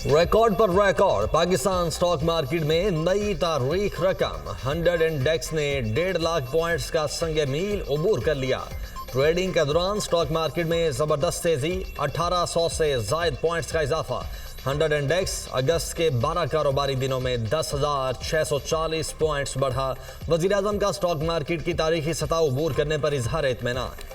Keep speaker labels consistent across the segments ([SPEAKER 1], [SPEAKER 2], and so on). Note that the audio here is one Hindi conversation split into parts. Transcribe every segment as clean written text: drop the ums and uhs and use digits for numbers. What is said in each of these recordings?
[SPEAKER 1] रिकॉर्ड पर रिकॉर्ड, पाकिस्तान स्टॉक मार्केट में नई तारीख रकम 100 इंडेक्स ने 1.5 लाख पॉइंट्स का संगे मील उबूर कर लिया। ट्रेडिंग के दौरान स्टॉक मार्केट में जबरदस्त तेजी, 1800 से जायद पॉइंट्स का इजाफा। 100 इंडेक्स अगस्त के 12 कारोबारी दिनों में 10,640 पॉइंट्स बढ़ा। वजीर आजम का स्टॉक मार्केट की तारीखी सतह उबूर करने पर इजहार इत्मीनान।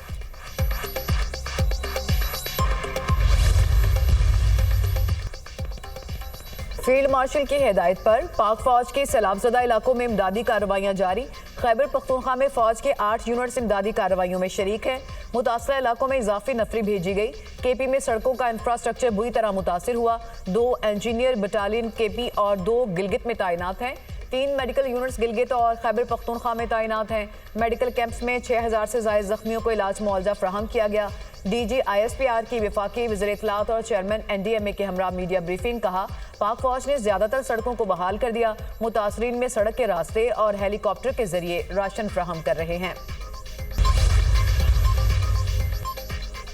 [SPEAKER 2] फील्ड मार्शल की हिदायत पर पाक फौज के सैलाबजदा इलाकों में इमदादी कार्रवाइयां जारी। खैबर पख्तूनख्वा में फौज के 8 यूनिट्स इमदादी कार्रवाइयों में शरीक हैं। मुतासरा इलाकों में इजाफी नफरी भेजी गई। केपी में सड़कों का इंफ्रास्ट्रक्चर बुरी तरह मुतासिर हुआ। 2 इंजीनियर बटालियन केपी और 2 गिलगित में तैनात हैं। 3 मेडिकल यूनिट्स गिलगित और खैबर पख्तूनख्वा में तैनात हैं। मेडिकल कैंप्स में 6000 से ज्यादा जख्मियों को इलाज मुआवजा फराहम किया गया। डीजी ISPR की वफाकी वज़ीर इत्तलात और चेयरमैन NDMA के हमरा मीडिया ब्रीफिंग। कहा, पाक फौज ने ज्यादातर सड़कों को बहाल कर दिया। मुतासरीन में सड़क के रास्ते और हेलीकॉप्टर के जरिए राशन फराहम कर रहे हैं।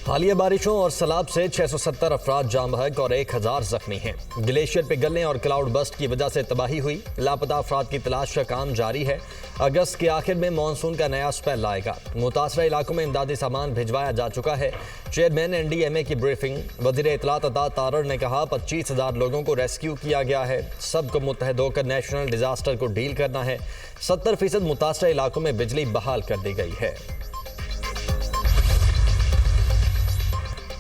[SPEAKER 1] हालिया बारिशों और सैलाब से 670 अफराद जाम बहक और 1000 जख्मी हैं। ग्लेशियर पिघलने और क्लाउड बस्ट की वजह से तबाही हुई। लापता अफराद की तलाश का काम जारी है। अगस्त के आखिर में मानसून का नया स्पेल आएगा। मुतासरा इलाकों में इमदादी सामान भिजवाया जा चुका है। चेयरमैन NDMA की ब्रीफिंग। वज़ीर इत्तलात अता तारर ने कहा, 25,000 लोगों को रेस्क्यू किया गया है। सबको मुत्तहद होकर नेशनल डिजास्टर को डील करना है। 70% मुतासरा इलाकों में बिजली बहाल कर दी गई है।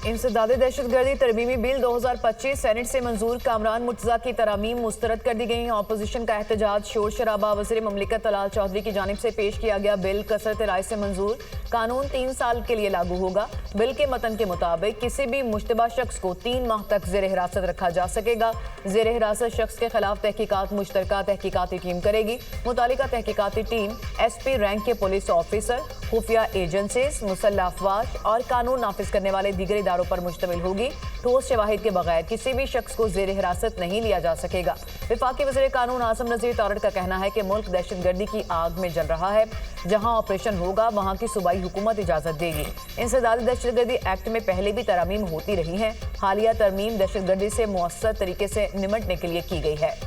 [SPEAKER 2] इंसदादे दहशतगर्दी तरमीमी बिल 2025 सेनेट से मंजूर। कामरान मुर्तजा की तरामीम मुस्तरद कर दी गई। अपोजिशन का एहतजाज शोर शराबा। वज़ीर ममलिकत तलाल चौधरी की जानिब से पेश किया गया बिल कसरत राय से मंजूर। कानून 3 साल के लिए लागू होगा। बिल के मतन के मुताबिक किसी भी मुश्तबा शख्स को 3 माह तक ज़ेर हिरासत रखा जा सकेगा। ज़ेर हिरासत शख्स के खिलाफ तहकीकात मुश्तरका तहकीकाती टीम करेगी। मुतालिका तहकीकाती टीम SP रैंक के पुलिस ऑफिसर, खुफिया एजेंसीज, मुसल्लह अफवाज और कानून नाफिज करने वाले दीगर इदारों पर मुश्तमिल होगी। ठोस शवाहिद के बगैर किसी भी शख्स को ज़ेर हिरासत नहीं लिया जा सकेगा। वफाकी वज़ीर कानून आसिम नज़ीर तारड़ का कहना है कि मुल्क दहशतगर्दी की आग में जल रहा है। जहां ऑपरेशन होगा वहां की सूबाई हुकूमत इजाजत देगी। इंसदादी दहशतगर्दी एक्ट में पहले भी तरमीम होती रही हैं। हालिया तरमीम दहशतगर्दी से मुअस्सर तरीके से निमटने के लिए की गई है।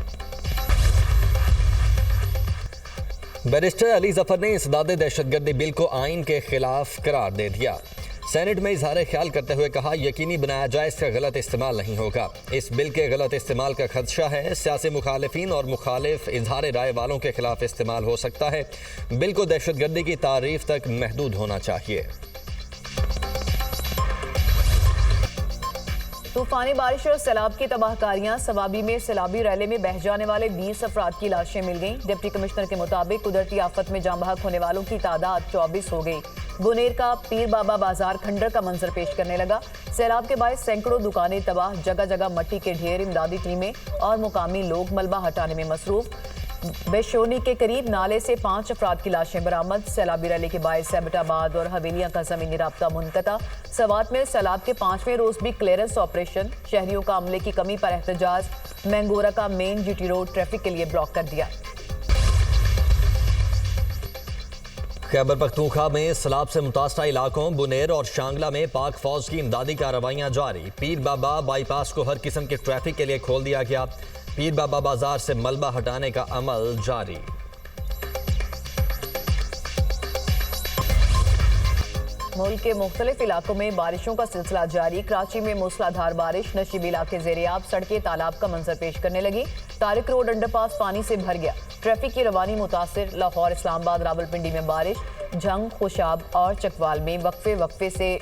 [SPEAKER 1] बैरिस्टर अली जफर ने इंसदादे दहशतगर्दी बिल को आइन के खिलाफ करार दे दिया। सेनेट में इजहार ख्याल करते हुए कहा, यकीनी बनाया जाए इसका गलत इस्तेमाल नहीं होगा। इस बिल के गलत इस्तेमाल का खदशा है। सियासी मुखालिफिन और मुखालिफ इजहार राय वालों के खिलाफ इस्तेमाल हो सकता है। बिल को दहशतगर्दी की तारीफ तक महदूद होना चाहिए।
[SPEAKER 2] तूफानी बारिश और सैलाब की तबाहकारियां। सवाबी में सैलाबी रैले में बह जाने वाले 20 अफराद की लाशें मिल गईं। डिप्टी कमिश्नर के मुताबिक कुदरती आफत में जाम बहक होने वालों की तादाद 24 हो गई। गुनेर का पीर बाबा बाजार खंडर का मंजर पेश करने लगा। सैलाब के बायस सैकड़ों दुकानें तबाह, जगह जगह मट्टी के ढेर। इमदादी टीमें और मुकामी लोग मलबा हटाने में मसरूफ। बेशोनी के करीब नाले से 5 अफराद की लाशें बरामद। सैलाबी रैली के बायस एबटाबाद और हवेलियां का जमीनी राब्ता मुनक़ता। सवात में सैलाब के 5वें रोज भी क्लियरेंस ऑपरेशन। शहरियों का अमले की कमी पर एहतजाज। मैंगोरा का मेन GT रोड ट्रैफिक के लिए ब्लॉक कर दिया।
[SPEAKER 1] खैबर पख्तूनख्वा में सैलाब से मुतासरा इलाकों बुनेर और शांगला में पाक फौज की इमदादी कार्रवाइयां जारी। पीर बाबा बाईपास को हर किस्म के ट्रैफिक के लिए खोल दिया गया। पीर बाबा बाजार से मलबा हटाने का अमल जारी।
[SPEAKER 2] मुल्क के मुख्तलिफ इलाकों में बारिशों का सिलसिला जारी। कराची में मूसलाधार बारिश। नशीबी इलाके ज़ेर-ए-आब। सड़कें तालाब का मंजर पेश करने लगी। तारिक रोड अंडरपास पानी से भर गया। ट्रैफिक की रवानी मुतासिर। लाहौर, इस्लामाबाद, रावलपिंडी में बारिश। जंग, खुशाब और चकवाल में वक्फे से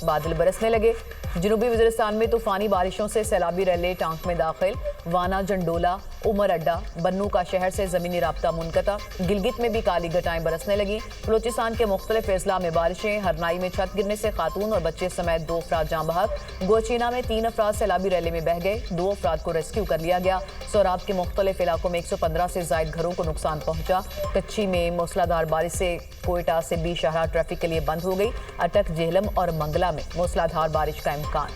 [SPEAKER 2] बादल बरसने लगे। जनूबी वज़ीरिस्तान में तूफानी बारिशों से सैलाबी रैले टांक में दाखिल। वाना, जंडोला, उमर अड्डा, बन्नू का शहर से ज़मीनी राब्ता मुनक़ता। गिलगित में भी काली घटाएं बरसने लगी। बलूचिस्तान के मुख्तलिफ अजला में बारिशें। हरनाई में छत गिरने से खातून और बच्चे समेत 2 अफराद जाम बहक। गोचीना में 3 अफराद सैलाबी रैले में बह गए। 2 अफराद को रेस्क्यू कर लिया गया। सोराब के मुख्तलिफ इलाकों में 115 से जायद घरों को नुकसान पहुंचा। कच्ची में मूसलाधार बारिश से कोयटा से बी शाहरा ट्रैफिक के लिए बंद हो गई। अटक, जेहलम और मंगला में मूसलाधार बारिश का इम्कान।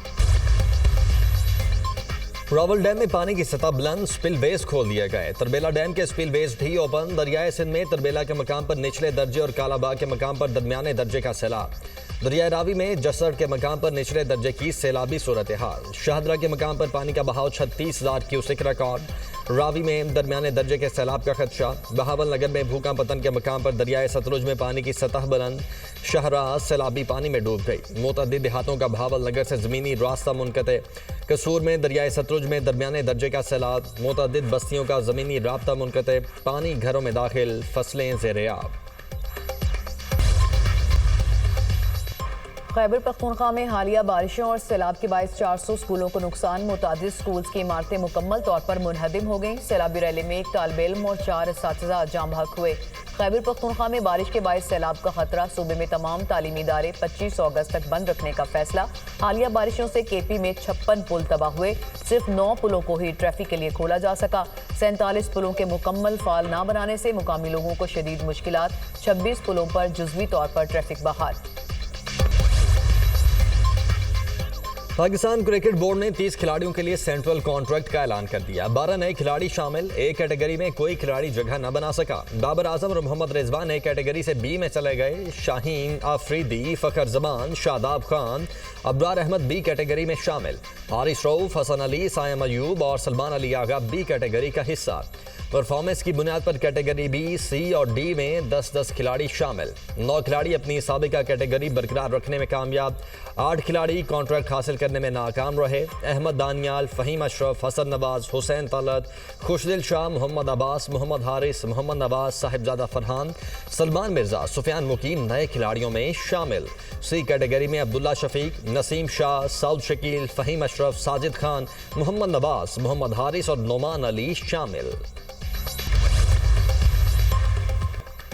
[SPEAKER 1] रावल डैम में पानी की सतह बुलंद। स्पिलवेज खोल दिए गए। तरबेला डैम के स्पिलवेज भी ओपन। दरियाए सिंध में तरबेला के मकाम पर निचले दर्जे और कालाबाग के मकाम पर दरमियाने दर्जे का सैलाब। दरिया रावी में जसड़ के मकाम पर निचले दर्जे की सैलाबी सूरत हाल। शाहदरा के मकाम पर पानी का बहाव 36,000 क्यूसेक रिकॉर्ड। रावी में दरमियाने दर्जे के सैलाब का खदशा। बहावल नगर में भूकंप पतन के मकाम पर दरियाए सतलुज में पानी की सतह बुलंद। शहरा सैलाबी पानी में डूब गई। मुतअद्दिद देहातों का बहावल नगर से ज़मीनी रास्ता मुनक़ते। कसूर में दरियाए सतलुज में दरमियाने दर्जे का सैलाब। मुतअद्दिद बस्तियों का ज़मीनी राब्ता मुनक़ते। पानी घरों में दाखिल, फसलें ज़ेर-ए-आब।
[SPEAKER 2] खैबर पख्तूनख्वा में हालिया बारिशों और सैलाब के बायस 400 स्कूलों को नुकसान। मुतादिद स्कूल्स की इमारतें मुकम्मल तौर पर मुनहदिम हो गईं। सैलाबी रैली में एक तालिब इल्म और 4 असातिज़ा जाम बहक हुए। खैबर पख्तूनख्वा में बारिश के बायस सैलाब का खतरा। सूबे में तमाम तालीमी इदारे 25 अगस्त तक बंद रखने का फैसला। हालिया बारिशों से केपी में 56 पुल तबाह हुए। सिर्फ 9 पुलों को ही ट्रैफिक के लिए खोला जा सका। 47 पुलों के मुकम्मल फाल न बनाने से मुकामी लोगों को शदीद मुश्किलात। 26 पुलों पर जुज़वी तौर पर ट्रैफिक बहाल।
[SPEAKER 1] पाकिस्तान क्रिकेट बोर्ड ने 30 खिलाड़ियों के लिए सेंट्रल कॉन्ट्रैक्ट का ऐलान कर दिया। 12 नए खिलाड़ी शामिल। ए कैटेगरी में कोई खिलाड़ी जगह न बना सका। बाबर आजम और मोहम्मद रिजवान ए कैटेगरी से बी में चले गए। शाहीन आफरीदी, फखर जमान, शादाब खान, अब्रार अहमद बी कैटेगरी में शामिल। हारिस रऊफ, हसन अली, सायम अयूब और सलमान अली आगा बी कैटेगरी का हिस्सा। परफॉर्मेंस की बुनियाद पर कैटेगरी बी, सी और डी में 10-10 खिलाड़ी शामिल। 9 खिलाड़ी अपनी साबिका कैटेगरी बरकरार रखने में कामयाब। 8 खिलाड़ी कॉन्ट्रैक्ट हासिल करने में नाकाम रहे। अहमद दानियाल, फहीम अशरफ, हसन नवाज, हुसैन तलत, खुशदिल शाह, मोहम्मद अब्बास, मोहम्मद हारिस, मोहम्मद नवाज, साहिबजादा फरहान, सलमान मिर्जा, सुफियान मुकीम नए खिलाड़ियों में शामिल। सी कैटेगरी में अब्दुल्ला शफीक, नसीम शाह, सऊद शकील, फहीम अशरफ, साजिद खान, मोहम्मद नवाज, मोहम्मद हारिस और नोमान अली शामिल।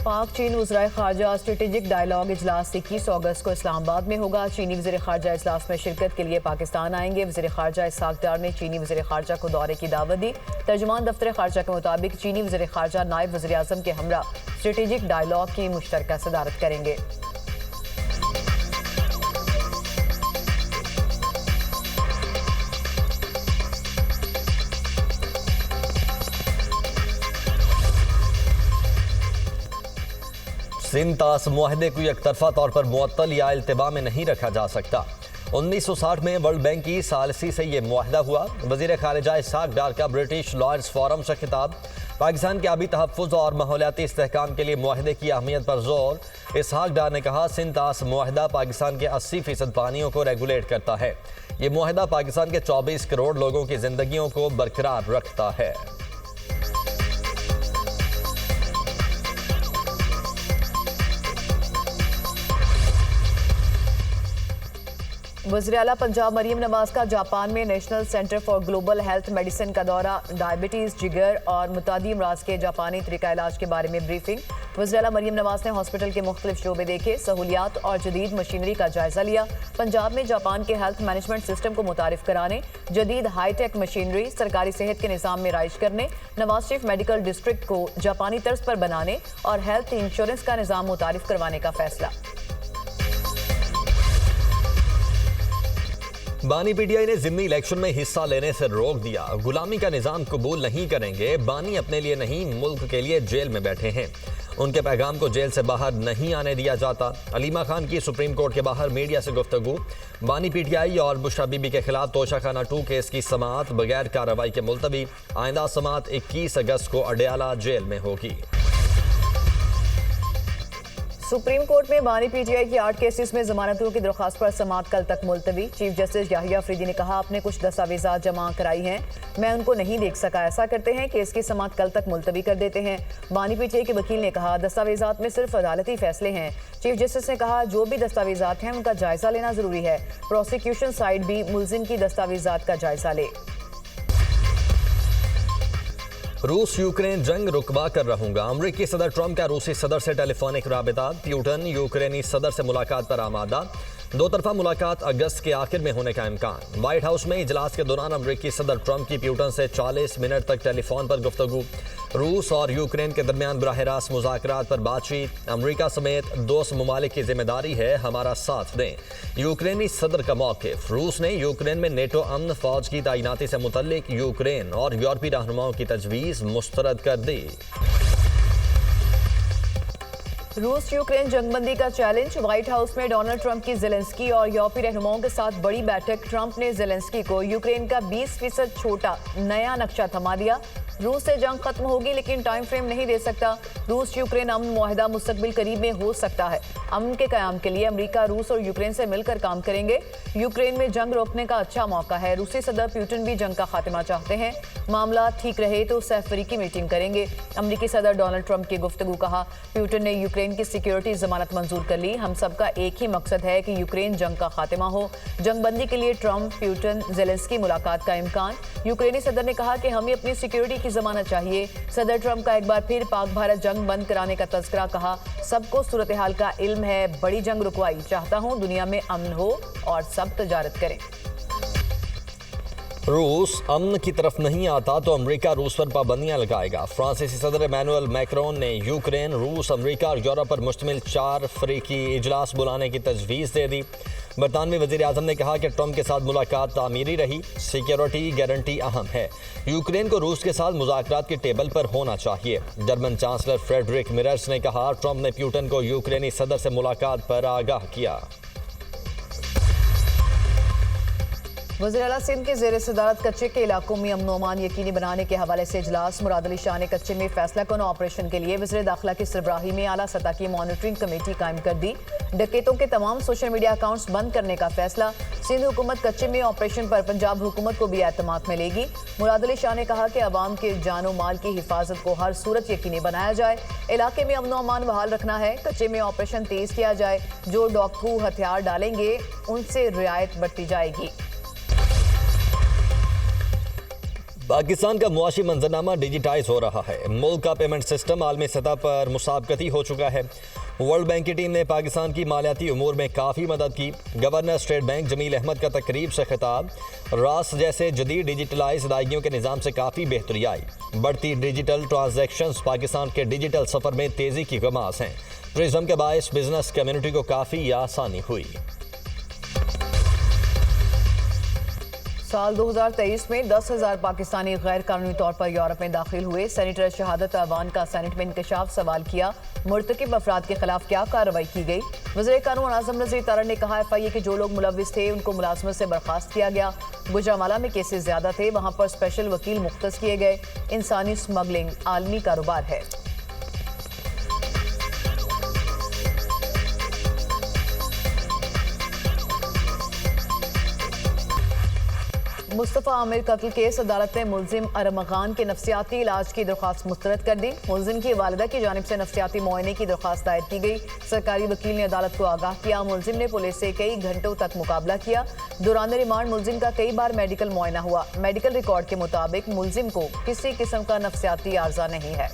[SPEAKER 2] पाक चीन वज़राए ख़ारजा स्ट्रेटेजिक डायलॉग इजलास 21 अगस्त को इस्लामाबाद में होगा। चीनी वज़ीर ख़ारजा इजलास में शिरकत के लिए पाकिस्तान आएंगे। वज़ीर ख़ारजा इसहाक़ डार ने चीनी वज़ीर ख़ारजा को दौरे की दावत दी। तर्जुमान दफ्तर ख़ारजा के मुताबिक चीनी वज़ीर ख़ारजा नायब वज़ीर आज़म के हमरा स्ट्रेटेजिक डायलॉग की मुश्तरका सदारत करेंगे।
[SPEAKER 1] सिंध तास मुआहदे को एकतरफा तौर पर मुअत्तल या इल्तिबा में नहीं रखा जा सकता। 1960 में वर्ल्ड बैंक की सालिसी से ये मुआहदा हुआ। वज़ीर ख़ारिजा इसहाक़ डार का ब्रिटिश लॉयर्स फोरम से खिताब। पाकिस्तान के आबी तहफ़्फ़ुज़ और माहौलियाती इस्तेहकाम के लिए मुआहदे की अहमियत पर जोर। इसहाक़ डार ने कहा, सिंध तास मुआहदा पाकिस्तान के 80% पानियों को रेगुलेट करता है। ये मुआहदा पाकिस्तान के 24 करोड़ लोगों की ज़िंदगियों को बरकरार रखता है।
[SPEAKER 2] वज़ीर आला पंजाब मरीम नवाज का जापान में national centre for global health medicine का दौरा। डायबिटीज़, जिगर और मुतादी अमराज के जापानी तरीका इलाज के बारे में ब्रीफिंग। वज़ीर आला मरीम नवाज ने हॉस्पिटल के मुख्तलिफ शोबे देखे, सहूलियात और जदीद मशीनरी का जायजा लिया। पंजाब में जापान के हेल्थ मैनेजमेंट सिस्टम को मुतारिफ कराने, जदीद हाईटेक मशीनरी, सरकारी सेहत के निज़ाम में राइज करने, नवाज शरीफ मेडिकल डिस्ट्रिक्ट को जापानी तर्ज पर बनाने और हेल्थ इंश्योरेंस का निज़ाम मुतारिफ करवाने का फैसला।
[SPEAKER 1] बानी पीटीआई ने ज़िमनी इलेक्शन में हिस्सा लेने से रोक दिया। गुलामी का निज़ाम कबूल नहीं करेंगे। बानी अपने लिए नहीं, मुल्क के लिए जेल में बैठे हैं। उनके पैगाम को जेल से बाहर नहीं आने दिया जाता। अलीमा खान की सुप्रीम कोर्ट के बाहर मीडिया से गुफ्तगू। बानी पीटीआई और बुशरा बीबी के खिलाफ तोशाखाना 2 केस की समाअत बगैर कार्रवाई के मुलतवी। आइंदा समाअत 21 अगस्त को अडयाला जेल में होगी।
[SPEAKER 2] सुप्रीम कोर्ट में बानी पीटीआई की 8 केसेस में जमानतों की दरख्वास्त पर समाअत कल तक मुलतवी। चीफ जस्टिस याहिया अफरीदी ने कहा, आपने कुछ दस्तावेजात जमा कराई हैं, मैं उनको नहीं देख सका। ऐसा करते हैं केस की समाअत कल तक मुलतवी कर देते हैं। बानी पीटीआई के वकील ने कहा, दस्तावेजात में सिर्फ अदालती फैसले हैं। चीफ जस्टिस ने कहा, जो भी दस्तावेजात हैं उनका जायजा लेना जरूरी है। प्रोसिक्यूशन साइड भी मुलजिम की दस्तावेजात का जायजा ले।
[SPEAKER 1] रूस यूक्रेन जंग रुकवा कर रहूंगा। अमरीकी सदर ट्रंप का रूसी सदर से टेलीफोनिक राबिता। प्यूटन यूक्रेनी सदर से मुलाकात पर आमादा। दो तरफा मुलाकात अगस्त के आखिर में होने का इम्कान। व्हाइट हाउस में इजलास के दौरान अमरीकी सदर ट्रंप की प्यूटन से 40 मिनट तक टेलीफोन पर गुफ्तगू। रूस और यूक्रेन के दरमियान बराह रास्त मुज़ाकरात पर बातचीत। अमरीका समेत दोस्त ममालिक की जिम्मेदारी है हमारा साथ दें। यूक्रेनी सदर का मौक़िफ़। रूस ने यूक्रेन में नेटो अमन फौज की तैनाती से मुतल्लिक यूक्रेन और यूरोपीय रहनुमाओं की तजवीज़ मुस्तरद कर दी।
[SPEAKER 2] रूस यूक्रेन जंगबंदी का चैलेंज। व्हाइट हाउस में डोनाल्ड ट्रंप की जेलेंस्की और यूरोपीय रहनुमाओं के साथ बड़ी बैठक। ट्रंप ने जेलेंस्की को यूक्रेन का 20% छोटा नया नक्शा थमा दिया। रूस से जंग खत्म होगी लेकिन टाइम फ्रेम नहीं दे सकता। रूस यूक्रेन अमन मुआहदा मुस्तकबिल करीब में हो सकता है। अमन के कयाम के लिए अमेरिका, रूस और यूक्रेन से मिलकर काम करेंगे। यूक्रेन में जंग रोकने का अच्छा मौका है। रूसी सदर पुतिन भी जंग का खात्मा चाहते हैं। मामला ठीक रहे तो सैफरी की मीटिंग करेंगे। अमेरिकी सदर डोनाल्ड ट्रंप की गुफ्तगू। कहा, पुतिन ने यूक्रेन की सिक्योरिटी जमानत मंजूर कर ली। हम सबका एक ही मकसद है कि यूक्रेन जंग का खात्मा हो। जंगबंदी के लिए ट्रंप, पुतिन, जेलेंस्की मुलाकात का इम्कान। यूक्रेनी सदर ने कहा कि हमें अपनी सिक्योरिटी की जमानत चाहिए। सदर ट्रंप का एक बार फिर पाक भारत जंग बंद कराने का तज़किरा। कहा, सबको सूरत हाल का इल्म है, बड़ी जंग रुकवाई चाहता हूं, दुनिया में अमन हो और सब तजारत करें।
[SPEAKER 1] रूस अमन की तरफ नहीं आता तो अमेरिका रूस पर पाबंदियां लगाएगा। फ्रांसीसी सदर इमैनुअल मैक्रोन ने यूक्रेन, रूस, अमेरिका और यूरोप पर मुश्तमिल 4 अफ्रीकी इजलास बुलाने की तजवीज़ दे दी। बरतानवी वज़ीर आज़म ने कहा कि ट्रंप के साथ मुलाकात तामीरी रही। सिक्योरिटी गारंटी अहम है। यूक्रेन को रूस के साथ मुज़ाकरात की टेबल पर होना चाहिए। जर्मन चांसलर फ्रेडरिक मिरर्स ने कहा, ट्रंप ने पुतिन को यूक्रेनी सदर से मुलाकात पर आगाह किया।
[SPEAKER 2] वज़ीर आला सिंध के ज़ेर सदारत कच्चे के इलाकों में अमन अमान यकीनी बनाने के हवाले से इजलास। मुराद अली शाह ने कच्चे में फैसला कौन ऑपरेशन के लिए वज़ीर दाखिला की सरबराही में आला सतह की मॉनिटरिंग कमेटी कायम कर दी। डकैतों के तमाम सोशल मीडिया अकाउंट्स बंद करने का फैसला। सिंध हुकूमत कच्चे में ऑपरेशन पर पंजाब हुकूमत को भी एतमाद में लेगी। मुराद अली शाह ने कहा कि अवाम के जानो माल की हिफाजत को हर सूरत यकीनी बनाया जाए। इलाके में अमन अमान बहाल रखना है। कच्चे में ऑपरेशन तेज किया जाए। जो डाकू हथियार डालेंगे उनसे रियायत बरती जाएगी।
[SPEAKER 1] पाकिस्तान का मुआशी मंजरनामा डिजिटाइज हो रहा है। मुल्क का पेमेंट सिस्टम आलमी सतह पर मुसाबकती हो चुका है। वर्ल्ड बैंक की टीम ने पाकिस्तान की मालियाती उमूर में काफ़ी मदद की। Governor State Bank Jameel Ahmad का तकरीब से खिताब। रास जैसे जदीद डिजिटलाइज अदायगियों के निज़ाम से काफ़ी बेहतरी आई। बढ़ती डिजिटल ट्रांजैक्शंस पाकिस्तान के डिजिटल सफ़र में तेज़ी की गमास हैं। प्रिज्म के बायस बिजनेस कम्युनिटी को काफ़ी आसानी हुई।
[SPEAKER 2] साल 2023 में 10,000 पाकिस्तानी गैर कानूनी तौर पर यूरोप में दाखिल हुए। सेनेटर शहादत अवान का सेनेट में इंकशाफ सवाल किया। मुर्तकिब अफराद के खिलाफ क्या कार्रवाई की गई। वज़ीर कानून आज़म नज़ीर तारड़ ने कहा, FIA के जो लोग मुलविस थे उनको मुलाजमत से बर्खास्त किया गया। गुजरांवाला में केसेस ज्यादा थे, वहां पर स्पेशल वकील मुख्तस किए गए। इंसानी स्मगलिंग आलमी कारोबार है। मुस्तफ़ा आमिर कत्ल केस अदालत ने मुलजिम अरमगान के नफ्सियाती इलाज की दरख्वास्त मुस्तरद कर दी। मुलजिम की वालिदा की जानिब से नफ्सियाती मुआयने की दरख्वास्त दायर की गई। सरकारी वकील ने अदालत को आगाह किया। मुलजिम ने पुलिस से कई घंटों तक मुकाबला किया। दौरान रिमांड मुलजिम का कई बार मेडिकल मुआयना हुआ। मेडिकल रिकॉर्ड के मुताबिक मुलजिम को किसी किस्म का नफ्सियाती आर्जा नहीं है।